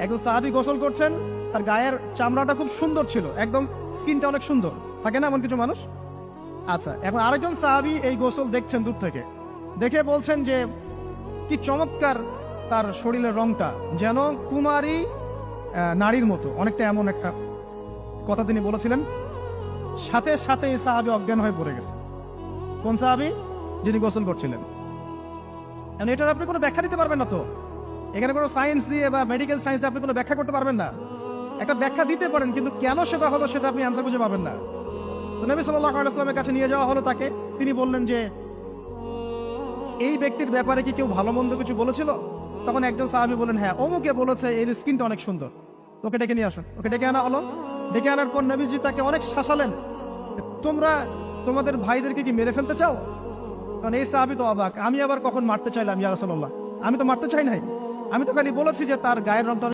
একজন সাহাবী গোসল করছেন, তার গায়ের চামড়াটা খুব সুন্দর ছিল, একদম স্কিনটা অনেক সুন্দর থাকে না এমন কিছু মানুষ। আচ্ছা, এখন আরেকজন সাহাবী এই গোসল দেখছেন দূর থেকে, দেখে বলছেন যে কি চমৎকার তার শরীরের রংটা, যেন কুমারী নারীর মতো, অনেকটা এমন একটা কথা তিনি বলেছিলেন। সাথে সাথে এই সাহাবী অজ্ঞান হয়ে পড়ে গেছে। কোন সাহাবী? যিনি গোসল করছিলেন। এখন এটার আপনি কোনো ব্যাখ্যা দিতে পারবেন না তো, এখানে কোনো সায়েন্স দিয়ে বা মেডিকেল সায়েন্স দিয়ে আপনি কোনো ব্যাখ্যা করতে পারবেন না। একটা ব্যাখ্যা দিতে পারেন, কিন্তু কেন সেটা হলো সেটা আপনি আনসার খুঁজে পাবেন না। তো নবী সাল্লাল্লাহু আলাইহি ওয়াসাল্লামের কাছে নিয়ে যাওয়া হলো তাকে। তিনি বললেন যে এই ব্যক্তির ব্যাপারে কি কেউ ভালো মন্দ কিছু বলেছিল? তখন একজন সাহাবী বললেন, হ্যাঁ, অমুকে বলেছে এর স্কিনটা অনেক সুন্দর। ওকে ডেকে নিয়ে আসুন। ওকে ডেকে আনা হলো। ডেকে আনার পর নবীজি তাকে অনেক শাসালেন, তোমরা তোমাদের ভাইদেরকে কি মেরে ফেলতে চাও? কারণ এই সাহাবী তো অবাক, আমি আবার কখন মারতে চাইলাম ইয়া রাসূলুল্লাহ? আমি তো মারতে চাই নাই, আমি তো খালি বলেছি যে তার গায়ের রংটা